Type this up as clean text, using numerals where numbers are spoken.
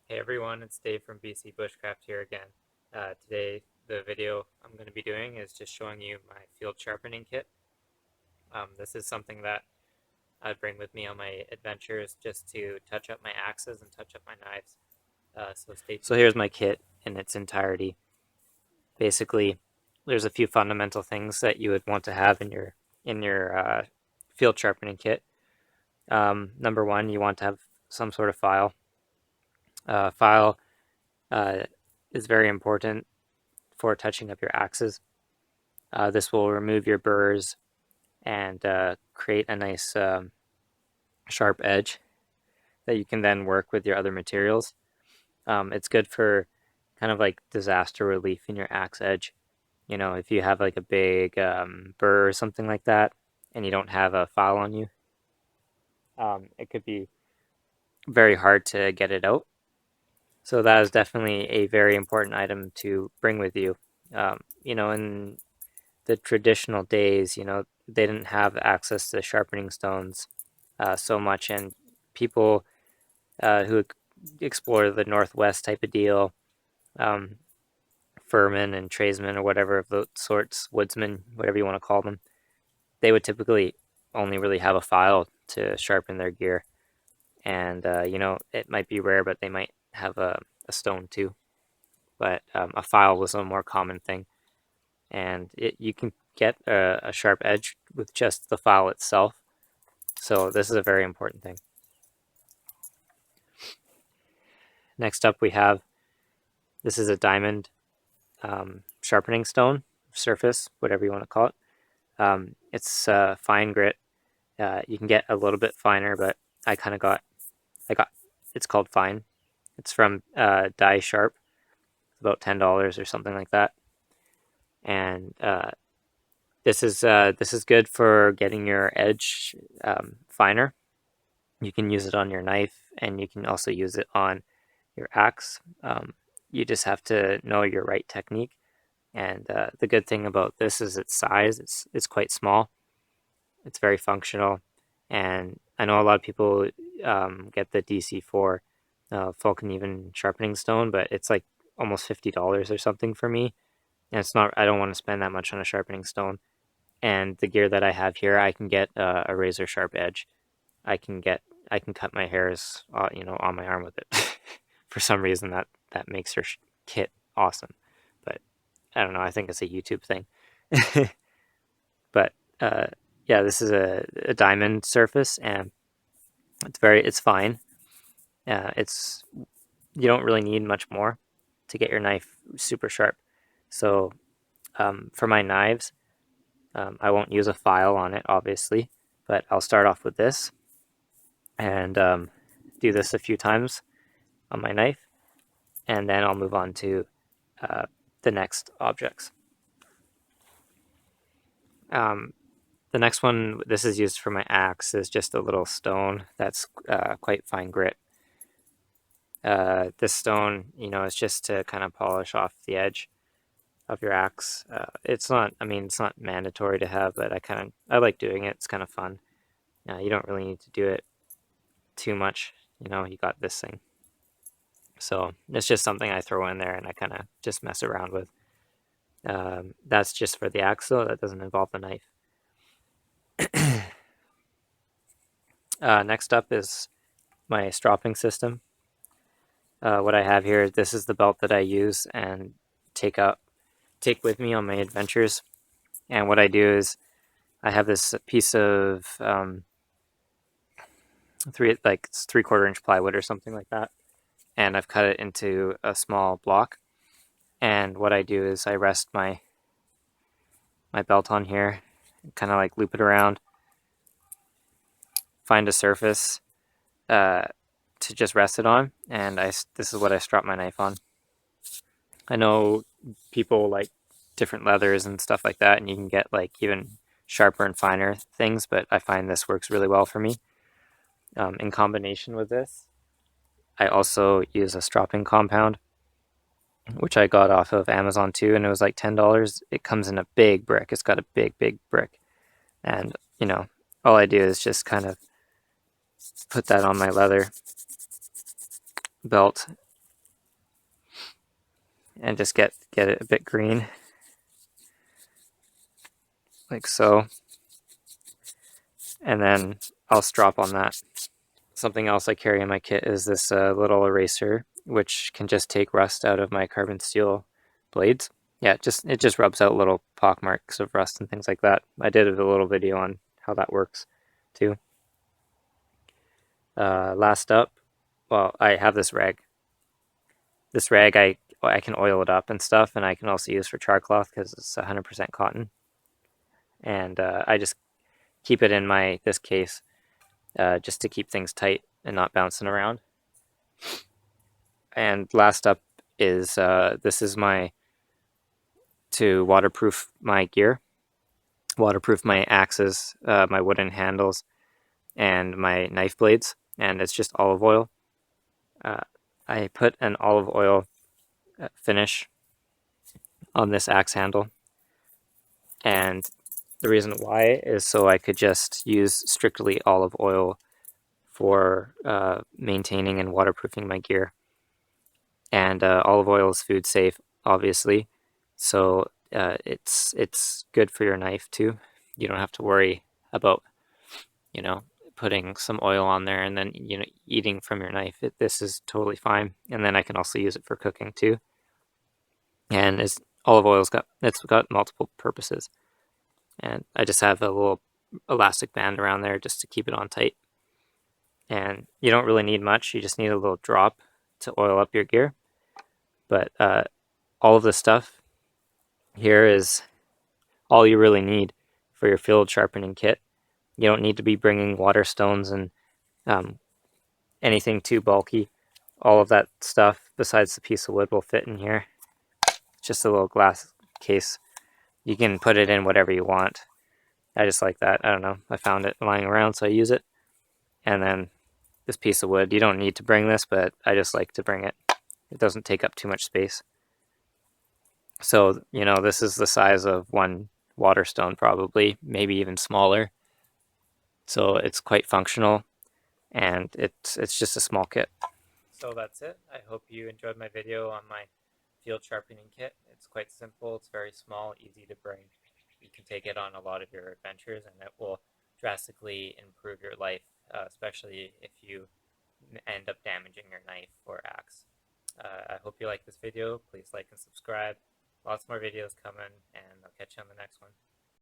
Hey everyone, it's Dave from BC Bushcraft here again. Today, the video I'm going to be doing is just showing you my field sharpening kit. This is something that I bring with me on my adventures just to touch up my axes and touch up my knives. So stay tuned. So here's my kit in its entirety. Basically, there's a few fundamental things that you would want to have in your field sharpening kit. Number one, you want to have some sort of file. File is very important for touching up your axes. This will remove your burrs and create a nice sharp edge that you can then work with your other materials. It's good for kind of like disaster relief in your axe edge. You know, if you have like a big burr or something like that and you don't have a file on you, it could be very hard to get it out. So that is definitely a very important item to bring with you. In the traditional days, they didn't have access to sharpening stones so much, and people who explore the Northwest type of deal, um, furmen and tradesmen or whatever of those sorts, woodsmen, whatever you want to call them, they would typically only really have a file to sharpen their gear. And, it might be rare, but they might have a stone too. But a file was a more common thing. And you can get a sharp edge with just the file itself. So this is a very important thing. Next up we have, this is a diamond sharpening stone, surface, whatever you want to call it. It's fine grit. You can get a little bit finer, but I got, it's called fine. It's from Die Sharp. It's about $10 or something like that. And this is good for getting your edge finer. You can use it on your knife, and you can also use it on your axe. You just have to know your right technique. And the good thing about this is its size. It's quite small. It's very functional, and I know a lot of people get the DC4 fallkniven sharpening stone, but it's like almost $50 or something for me. And it's not. I don't want to spend that much on a sharpening stone. And the gear that I have here, I can get a razor sharp edge. I can cut my hairs, on my arm with it. For some reason, that makes her kit awesome. But I don't know. I think it's a YouTube thing. But yeah, this is a diamond surface, and it's fine. It's You don't really need much more to get your knife super sharp. So for my knives, I won't use a file on it, obviously, but I'll start off with this and do this a few times on my knife, and then I'll move on to the next objects. The next one, this is used for my axe, is just a little stone that's quite fine grit. This stone, is just to kind of polish off the edge of your axe. It's not mandatory to have, but I like doing it. It's kind of fun. You don't really need to do it too much. You got this thing. So it's just something I throw in there and I kind of just mess around with. That's just for the axe, though. That doesn't involve the knife. Next up is my stropping system. What I have here, this is the belt that I use and take with me on my adventures. And what I do is I have this piece of 3/4 inch plywood or something like that, and I've cut it into a small block. And what I do is I rest my belt on here, kind of like loop it around, find a surface to just rest it on, and this is what I strap my knife on. I know people like different leathers and stuff like that, and you can get like even sharper and finer things, but I find this works really well for me. In combination with this, I also use a stropping compound, which I got off of Amazon too, and it was like $10. It comes in a big brick. It's got a big brick, and all I do is just kind of put that on my leather belt and just get it a bit green, like so. And then I'll strop on that. Something else I carry in my kit is this little eraser, which can just take rust out of my carbon steel blades. Yeah, it just rubs out little pock marks of rust and things like that. I did a little video on how that works too. Last up, well, I have this rag. This rag, I can oil it up and stuff, and I can also use for char cloth because it's 100% cotton. And I just keep it in this case just to keep things tight and not bouncing around. And last up is this is to waterproof my gear, waterproof my axes, my wooden handles, and my knife blades. And it's just olive oil. I put an olive oil finish on this axe handle, and the reason why is so I could just use strictly olive oil for maintaining and waterproofing my gear. And olive oil is food safe, obviously, so it's good for your knife too. You don't have to worry about putting some oil on there and then eating from your knife. This is totally fine, and then I can also use it for cooking too. And olive oil's got multiple purposes, and I just have a little elastic band around there just to keep it on tight. And you don't really need much, you just need a little drop to oil up your gear. But all of this stuff here is all you really need for your field sharpening kit. You don't need to be bringing water stones and anything too bulky. All of that stuff besides the piece of wood will fit in here. Just a little glass case. You can put it in whatever you want. I just like that. I don't know. I found it lying around, so I use it. And then this piece of wood, you don't need to bring this, but I just like to bring it. It doesn't take up too much space. So, this is the size of one water stone probably, maybe even smaller. So it's quite functional, and it's just a small kit. So that's it. I hope you enjoyed my video on my field sharpening kit. It's quite simple. It's very small, easy to bring. You can take it on a lot of your adventures, and it will drastically improve your life, especially if you end up damaging your knife or axe. I hope you like this video. Please like and subscribe. Lots more videos coming, and I'll catch you on the next one.